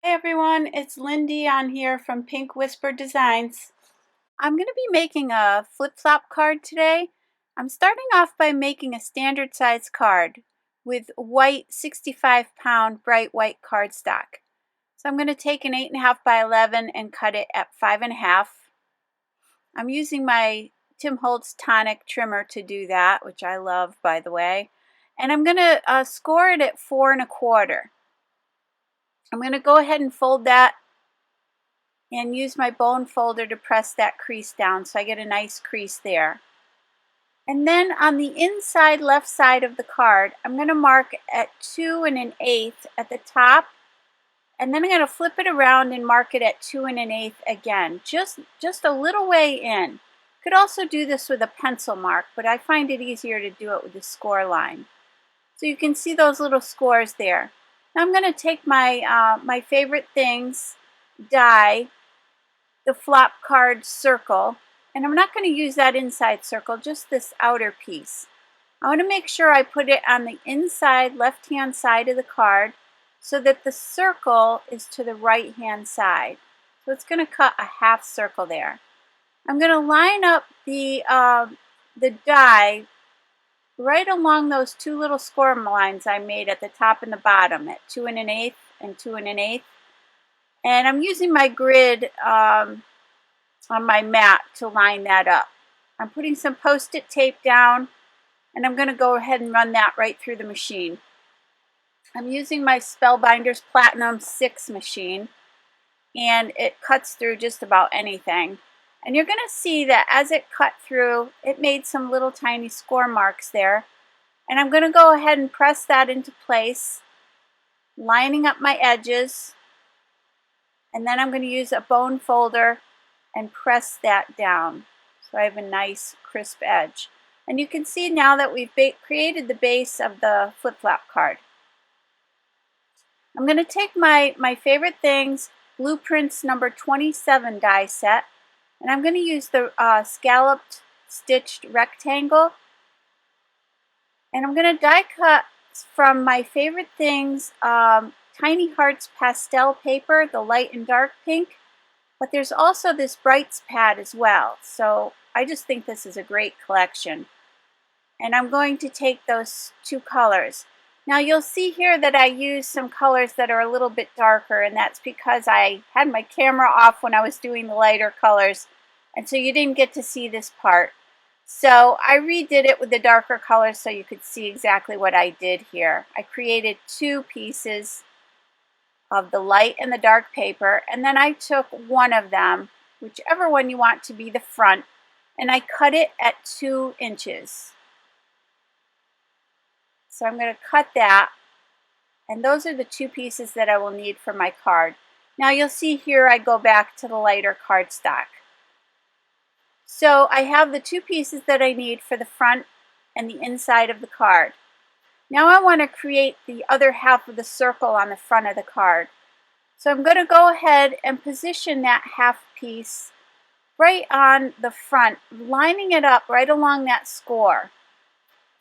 Hey everyone, it's Lindy on here from Pink Whisper Designs. I'm going to be making a flip-flop card today. I'm starting off by making a standard size card with white 65-pound bright white cardstock. So I'm going to take an 8.5 by 11 and cut it at 5.5. I'm using my Tim Holtz Tonic trimmer to do that, which I love, by the way. And I'm going to score it at 4.25. I'm going to go ahead and fold that and use my bone folder to press that crease down so I get a nice crease there. And then on the inside left side of the card, I'm going to mark at 2 1/8 at the top, and then I'm going to flip it around and mark it at 2 1/8 again, just a little way in. Could also do this with a pencil mark, but I find it easier to do it with the score line. So you can see those little scores there. Now I'm going to take my my favorite things die, the flop card circle, and I'm not going to use that inside circle, just this outer piece. I want to make sure I put it on the inside left hand side of the card so that the circle is to the right hand side. So it's going to cut a half circle there. I'm going to line up the die right along those two little score lines I made at the top and the bottom at 2 1/8 and 2 1/8. And I'm using my grid on my mat to line that up. I'm putting some post-it tape down, and I'm going to go ahead and run that right through the machine. I'm using my Spellbinders Platinum 6 machine, and it cuts through just about anything. And you're going to see that as it cut through, it made some little tiny score marks there. And I'm going to go ahead and press that into place, lining up my edges. And then I'm going to use a bone folder and press that down so I have a nice crisp edge. And you can see now that we've created the base of the flip-flop card. I'm going to take my favorite things, Blueprints number 27 die set, and I'm going to use the scalloped stitched rectangle, and I'm going to die cut from my favorite things, Tiny Hearts pastel paper, the light and dark pink, but there's also this Brights pad as well. So I just think this is a great collection. And I'm going to take those two colors. Now you'll see here that I use some colors that are a little bit darker, and that's because I had my camera off when I was doing the lighter colors, and so you didn't get to see this part. So I redid it with the darker colors so you could see exactly what I did here. I created two pieces of the light and the dark paper, and then I took one of them, whichever one you want to be the front, and I cut it at 2 inches. So I'm going to cut that, and those are the two pieces that I will need for my card. Now you'll see here I go back to the lighter cardstock. So I have the two pieces that I need for the front and the inside of the card. Now I want to create the other half of the circle on the front of the card. So I'm going to go ahead and position that half piece right on the front, lining it up right along that score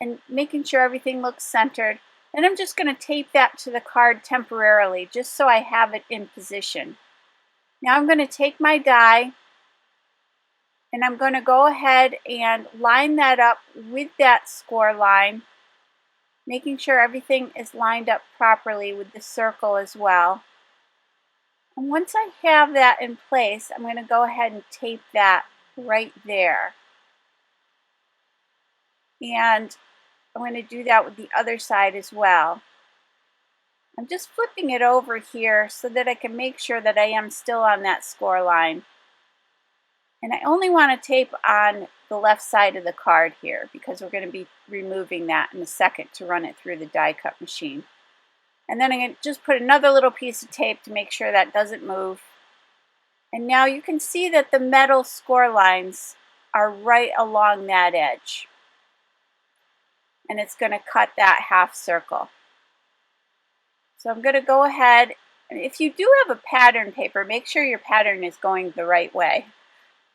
and making sure everything looks centered. Then I'm just going to tape that to the card temporarily just so I have it in position. Now I'm going to take my die and I'm going to go ahead and line that up with that score line, making sure everything is lined up properly with the circle as well. And once I have that in place, I'm going to go ahead and tape that right there. And I'm going to do that with the other side as well. I'm just flipping it over here so that I can make sure that I am still on that score line. And I only want to tape on the left side of the card here because we're going to be removing that in a second to run it through the die cut machine. And then I'm going to just put another little piece of tape to make sure that doesn't move. And now you can see that the metal score lines are right along that edge. And it's going to cut that half circle. So I'm going to go ahead, and if you do have a pattern paper, make sure your pattern is going the right way.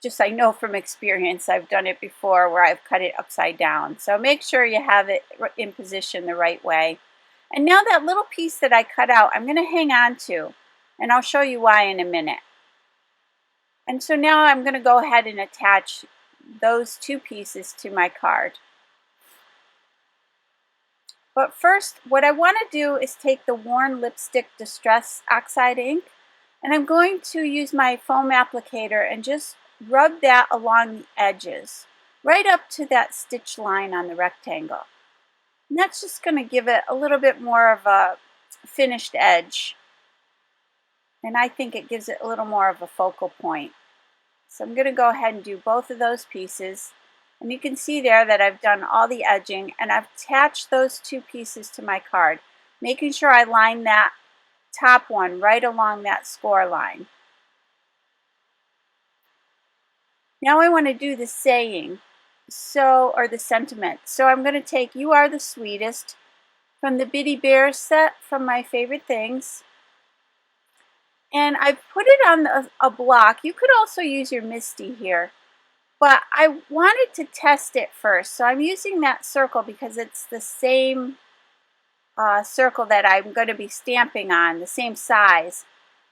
Just I know from experience, I've done it before where I've cut it upside down. So make sure you have it in position the right way. And now that little piece that I cut out, I'm going to hang on to. and I'll show you why in a minute. And so now I'm going to go ahead and attach those two pieces to my card. But first, what I want to do is take the Worn Lipstick Distress Oxide ink, and I'm going to use my foam applicator and just rub that along the edges, right up to that stitch line on the rectangle. And that's just going to give it a little bit more of a finished edge. And I think it gives it a little more of a focal point. So I'm going to go ahead and do both of those pieces. And you can see there that I've done all the edging, and I've attached those two pieces to my card, making sure I line that top one right along that score line. Now I want to do the saying, or the sentiment. So I'm going to take "You Are the Sweetest" from the Bitty Bears set from My Favorite Things. And I put it on a block. You could also use your Misty here. But I wanted to test it first, so I'm using that circle because it's the same circle that I'm going to be stamping on, the same size.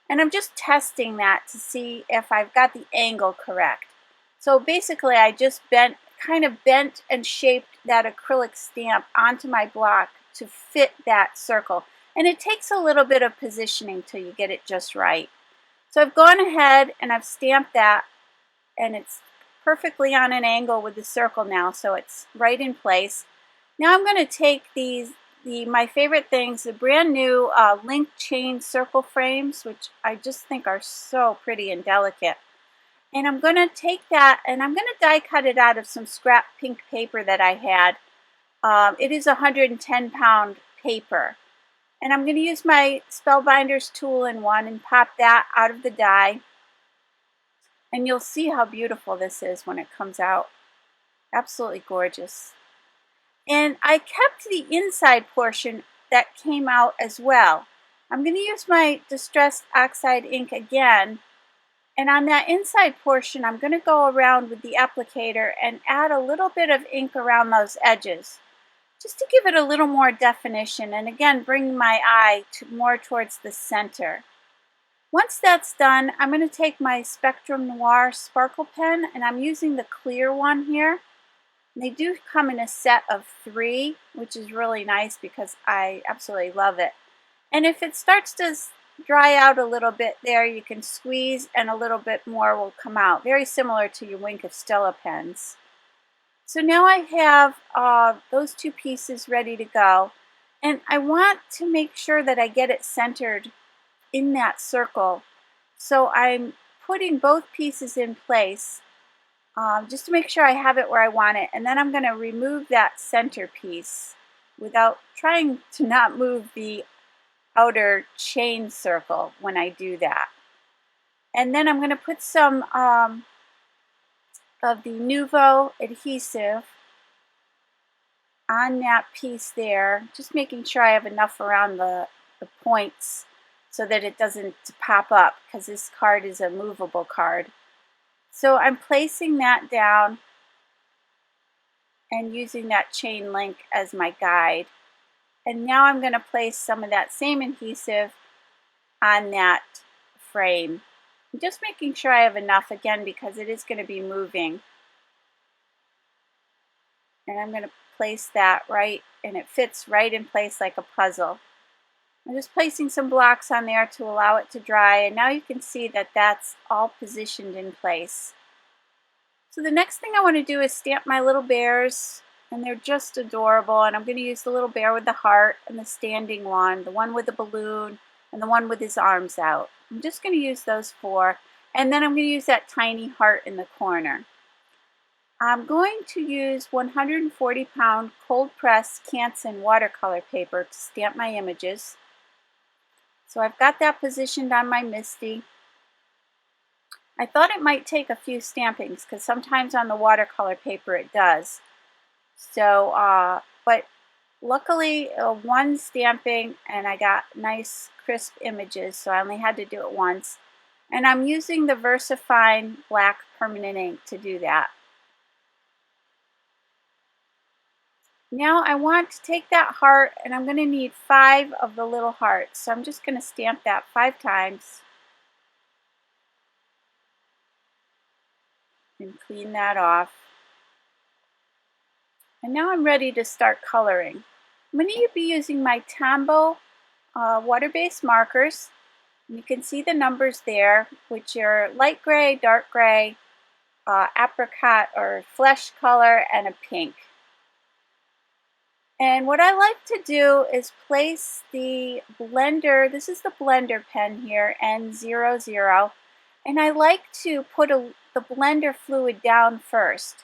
And I'm just testing that to see if I've got the angle correct. So basically I just kind of bent and shaped that acrylic stamp onto my block to fit that circle. And it takes a little bit of positioning till you get it just right. So I've gone ahead and I've stamped that, and it's perfectly on an angle with the circle now, so it's right in place. Now I'm going to take My Favorite Things, the brand new link chain circle frames, which I just think are so pretty and delicate. And I'm going to take that and I'm going to die cut it out of some scrap pink paper that I had. It is 110-pound paper. And I'm going to use my Spellbinders Tool in one and pop that out of the die. And you'll see how beautiful this is when it comes out. Absolutely gorgeous. And I kept the inside portion that came out as well. I'm going to use my Distressed Oxide ink again. And on that inside portion, I'm going to go around with the applicator and add a little bit of ink around those edges, just to give it a little more definition. And again, bring my eye more towards the center. Once that's done, I'm going to take my Spectrum Noir sparkle pen, and I'm using the clear one here. And they do come in a set of 3, which is really nice because I absolutely love it. And if it starts to dry out a little bit there, you can squeeze and a little bit more will come out. Very similar to your Wink of Stella pens. So now I have those two pieces ready to go. And I want to make sure that I get it centered in that circle. So I'm putting both pieces in place just to make sure I have it where I want it. And then I'm going to remove that center piece without trying to not move the outer chain circle when I do that. And then I'm going to put some of the Nuvo adhesive on that piece there, just making sure I have enough around the points so that it doesn't pop up, because this card is a movable card. So I'm placing that down and using that chain link as my guide. And now I'm going to place some of that same adhesive on that frame. I'm just making sure I have enough, again, because it is going to be moving. And I'm going to place that right, and it fits right in place like a puzzle. I'm just placing some blocks on there to allow it to dry, and now you can see that that's all positioned in place. So the next thing I want to do is stamp my little bears, and they're just adorable. And I'm going to use the little bear with the heart and the standing one, the one with the balloon, and the one with his arms out. I'm just going to use those 4, and then I'm going to use that tiny heart in the corner. I'm going to use 140-pound cold press Canson watercolor paper to stamp my images. So I've got that positioned on my Misty. I thought it might take a few stampings because sometimes on the watercolor paper it does. So, but luckily one stamping and I got nice crisp images, so I only had to do it once. And I'm using the Versafine black permanent ink to do that. Now I want to take that heart, and I'm going to need 5 of the little hearts. So I'm just going to stamp that 5 times and clean that off. And now I'm ready to start coloring. I'm going to be using my Tombow water-based markers. And you can see the numbers there, which are light gray, dark gray, apricot or flesh color, and a pink. And what I like to do is place the blender, this is the blender pen here, N00, and I like to put the blender fluid down first.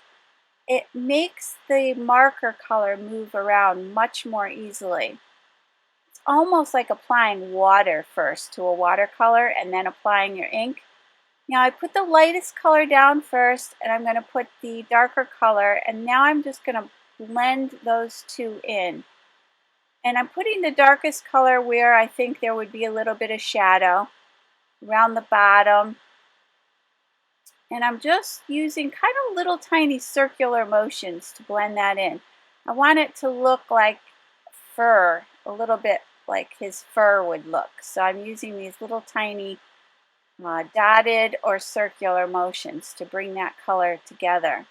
It makes the marker color move around much more easily. It's almost like applying water first to a watercolor and then applying your ink. Now I put the lightest color down first, and I'm going to put the darker color, and now I'm just going to blend those two in. And I'm putting the darkest color where I think there would be a little bit of shadow around the bottom. And I'm just using kind of little tiny circular motions to blend that in. I want it to look like fur, a little bit like his fur would look. So I'm using these little tiny dotted or circular motions to bring that color together.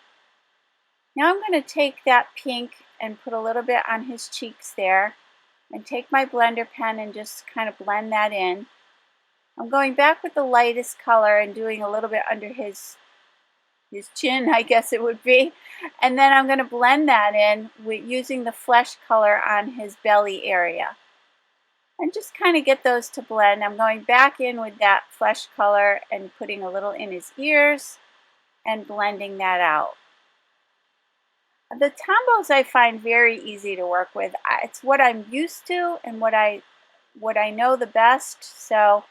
Now I'm going to take that pink and put a little bit on his cheeks there, and take my blender pen and just kind of blend that in. I'm going back with the lightest color and doing a little bit under his chin, I guess it would be. And then I'm going to blend that in with using the flesh color on his belly area. And just kind of get those to blend. I'm going back in with that flesh color and putting a little in his ears and blending that out. The Tombows I find very easy to work with. It's what I'm used to and what I know the best. So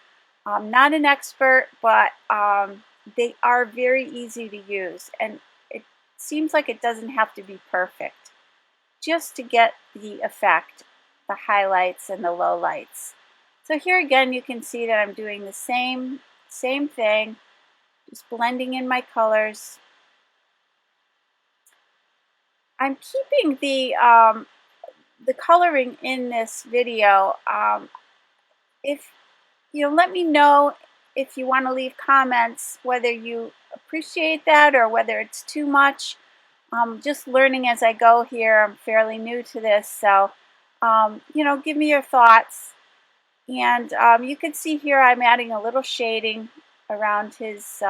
I'm not an expert, but they are very easy to use, and it seems like it doesn't have to be perfect just to get the effect, the highlights and the lowlights. So here again you can see that I'm doing the same thing, just blending in my colors. I'm keeping the coloring in this video. If let me know if you want to leave comments whether you appreciate that or whether it's too much. Just learning as I go here. I'm fairly new to this, so give me your thoughts. And you can see here I'm adding a little shading around his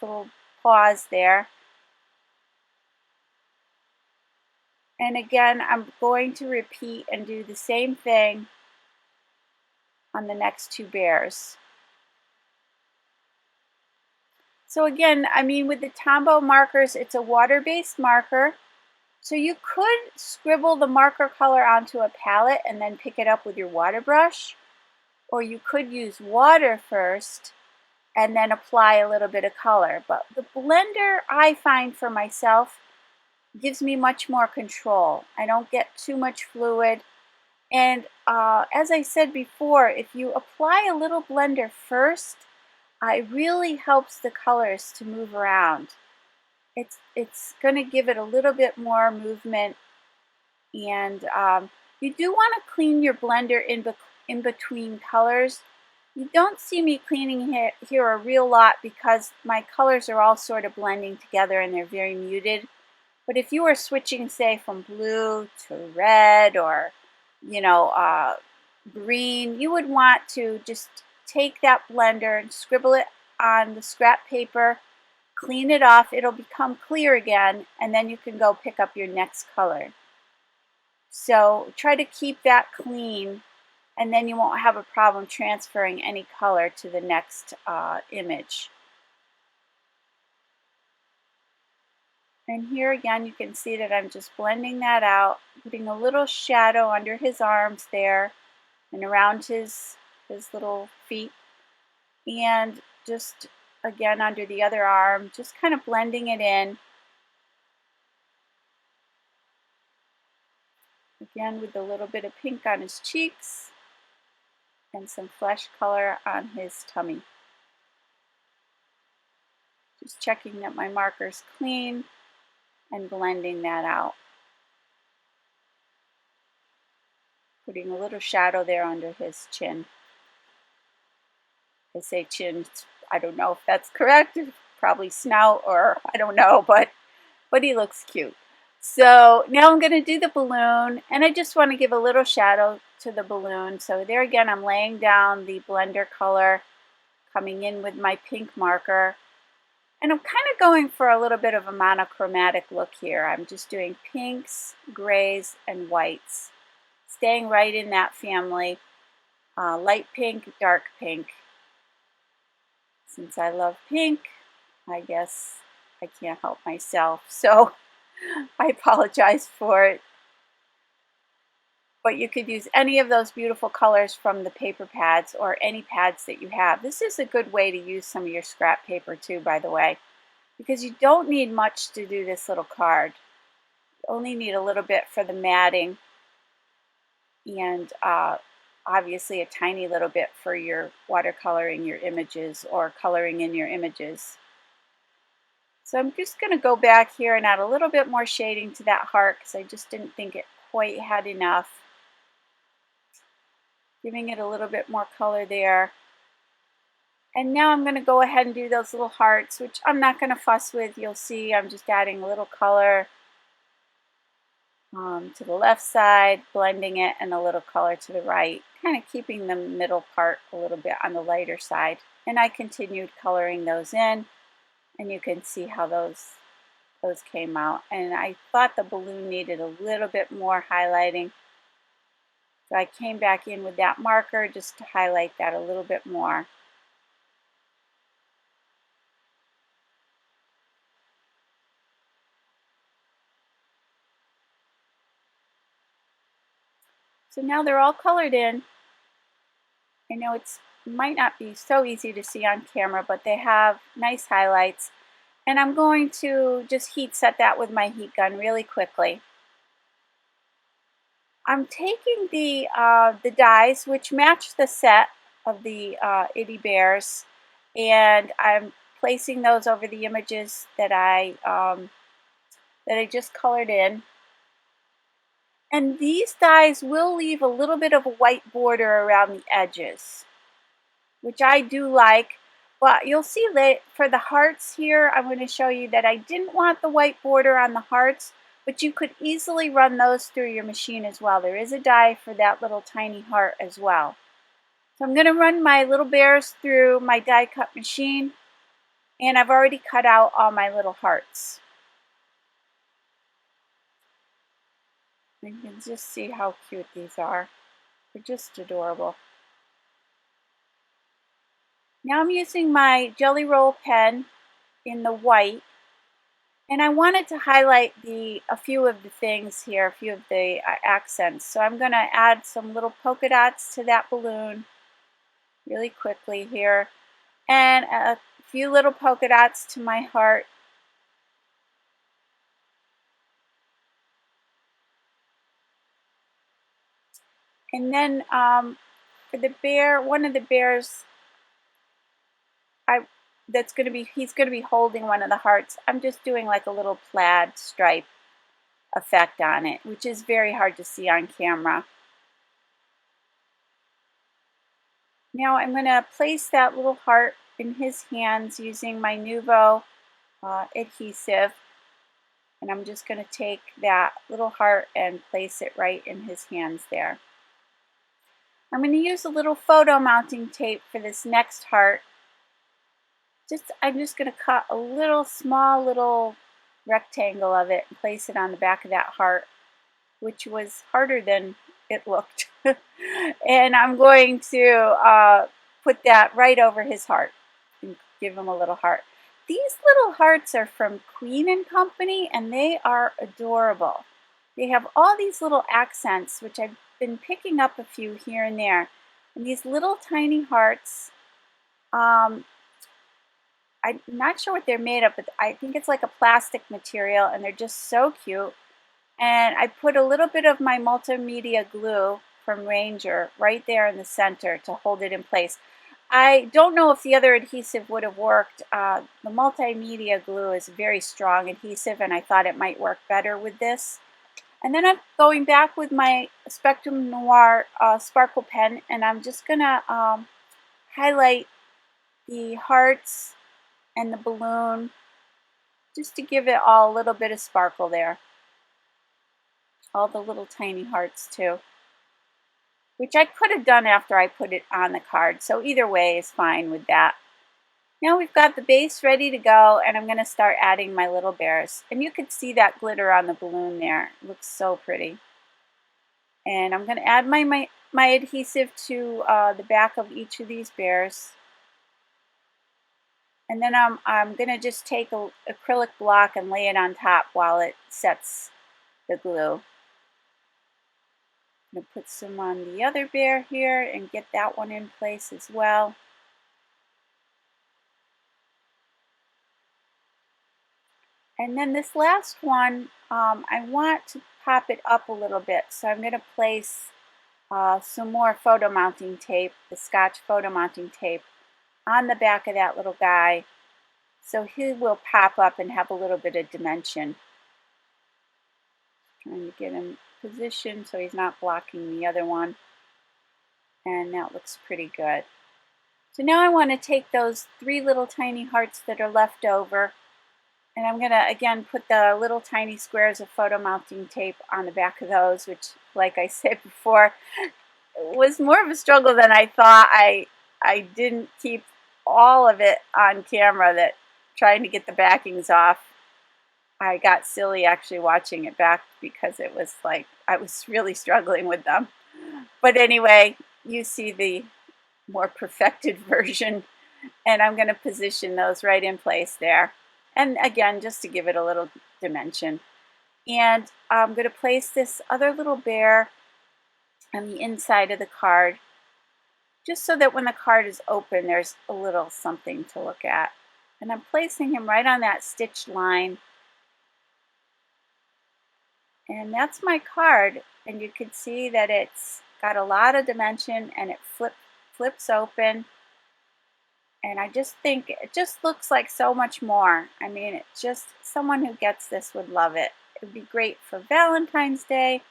little paws there. And again, I'm going to repeat and do the same thing on the next two bears. So again, I mean, with the Tombow markers, it's a water-based marker. So you could scribble the marker color onto a palette and then pick it up with your water brush. Or you could use water first and then apply a little bit of color. But the blender, I find for myself, gives me much more control. I don't get too much fluid. And as I said before, if you apply a little blender first, it really helps the colors to move around. It's going to give it a little bit more movement. And you do want to clean your blender in between colors. You don't see me cleaning here a real lot because my colors are all sort of blending together and they're very muted. But if you were switching, say, from blue to red or, green, you would want to just take that blender and scribble it on the scrap paper, clean it off, it'll become clear again, and then you can go pick up your next color. So try to keep that clean, and then you won't have a problem transferring any color to the next image. And here again you can see that I'm just blending that out, putting a little shadow under his arms there and around his little feet, and just again under the other arm, just kind of blending it in. Again with a little bit of pink on his cheeks and some flesh color on his tummy. Just checking that my marker's clean and blending that out. putting a little shadow there under his chin. I say chin, I don't know if that's correct, probably snout, or I don't know, but he looks cute. So now I'm going to do the balloon, and I just want to give a little shadow to the balloon. So there again, I'm laying down the blender color, coming in with my pink marker, and I'm kind of going for a little bit of a monochromatic look here. I'm just doing pinks, grays, and whites, staying right in that family, light pink, dark pink. Since I love pink, I guess I can't help myself, so I apologize for it. But you could use any of those beautiful colors from the paper pads or any pads that you have. This is a good way to use some of your scrap paper too, by the way, because you don't need much to do this little card. You only need a little bit for the matting, and obviously a tiny little bit for your watercoloring your images or coloring in your images. So I'm just going to go back here and add a little bit more shading to that heart because I just didn't think it quite had enough. Giving it a little bit more color there. And now I'm going to go ahead and do those little hearts, which I'm not going to fuss with. You'll see I'm just adding a little color to the left side, blending it, and a little color to the right, kind of keeping the middle part a little bit on the lighter side. And I continued coloring those in, and you can see how those came out. And I thought the balloon needed a little bit more highlighting, so I came back in with that marker just to highlight that a little bit more. So now they're all colored in. I know it might not be so easy to see on camera, but they have nice highlights. And I'm going to just heat set that with my heat gun really quickly. I'm taking the dies, which match the set of the Itty Bears, and I'm placing those over the images that I just colored in. And these dies will leave a little bit of a white border around the edges, which I do like. But you'll see that for the hearts here, I'm going to show you that I didn't want the white border on the hearts, but you could easily run those through your machine as well. There is a die for that little tiny heart as well. So I'm going to run my little bears through my die cut machine, and I've already cut out all my little hearts. You can just see how cute these are. They're just adorable. Now I'm using my Jelly Roll pen in the white, and I wanted to highlight a few of the things here, a few of the accents. So I'm going to add some little polka dots to that balloon really quickly here, and a few little polka dots to my heart. And then for the bear, one of the bears, he's going to be holding one of the hearts. I'm just doing like a little plaid stripe effect on it, which is very hard to see on camera. Now I'm going to place that little heart in his hands using my Nuvo adhesive, and I'm just going to take that little heart and place it right in his hands there. I'm going to use a little photo mounting tape for this next heart. I'm just going to cut a small little rectangle of it and place it on the back of that heart, which was harder than it looked. And I'm going to put that right over his heart and give him a little heart. These little hearts are from Queen & Company, and they are adorable. They have all these little accents, which I've been picking up a few here and there. And these little tiny hearts, I'm not sure what they're made of, but I think it's like a plastic material, and they're just so cute. And I put a little bit of my multimedia glue from Ranger right there in the center to hold it in place. I don't know if the other adhesive would have worked. The multimedia glue is a very strong adhesive, and I thought it might work better with this. And then I'm going back with my Spectrum Noir sparkle pen, and I'm just going to highlight the hearts and the balloon just to give it all a little bit of sparkle there. All the little tiny hearts too, which I could have done after I put it on the card. So either way is fine with that. Now we've got the base ready to go, and I'm going to start adding my little bears. And you can see that glitter on the balloon there. It looks so pretty. And I'm going to add my adhesive to the back of each of these bears. And then I'm going to just take an acrylic block and lay it on top while it sets the glue. I'm going to put some on the other bear here and get that one in place as well. And then this last one, I want to pop it up a little bit. So I'm going to place some more photo mounting tape, the Scotch photo mounting tape, on the back of that little guy. So he will pop up and have a little bit of dimension. Trying to get him positioned so he's not blocking the other one. And that looks pretty good. So now I want to take those 3 little tiny hearts that are left over, and I'm going to again put the little tiny squares of photo mounting tape on the back of those, which, like I said before, was more of a struggle than I thought. I didn't keep all of it on camera, that trying to get the backings off. I got silly actually watching it back because it was like I was really struggling with them. But anyway, you see the more perfected version, and I'm going to position those right in place there. And again, just to give it a little dimension. And I'm going to place this other little bear on the inside of the card, just so that when the card is open, there's a little something to look at. And I'm placing him right on that stitched line. And that's my card. And you can see that it's got a lot of dimension, and it flips open. And I just think it just looks like so much more. I mean, it just, someone who gets this would love it. It would be great for Valentine's Day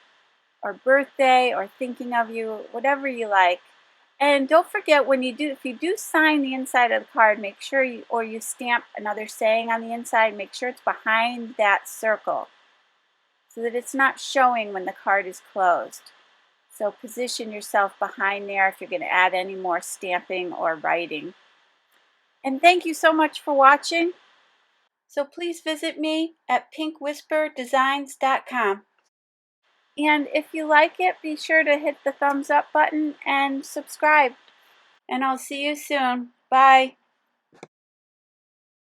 or birthday or thinking of you, whatever you like. And don't forget, when you do, if you do sign the inside of the card, make sure you, or you stamp another saying on the inside, make sure it's behind that circle so that it's not showing when the card is closed. So position yourself behind there if you're going to add any more stamping or writing. And thank you so much for watching. So please visit me at pinkwhisperdesigns.com. And if you like it, be sure to hit the thumbs up button and subscribe. And I'll see you soon. Bye.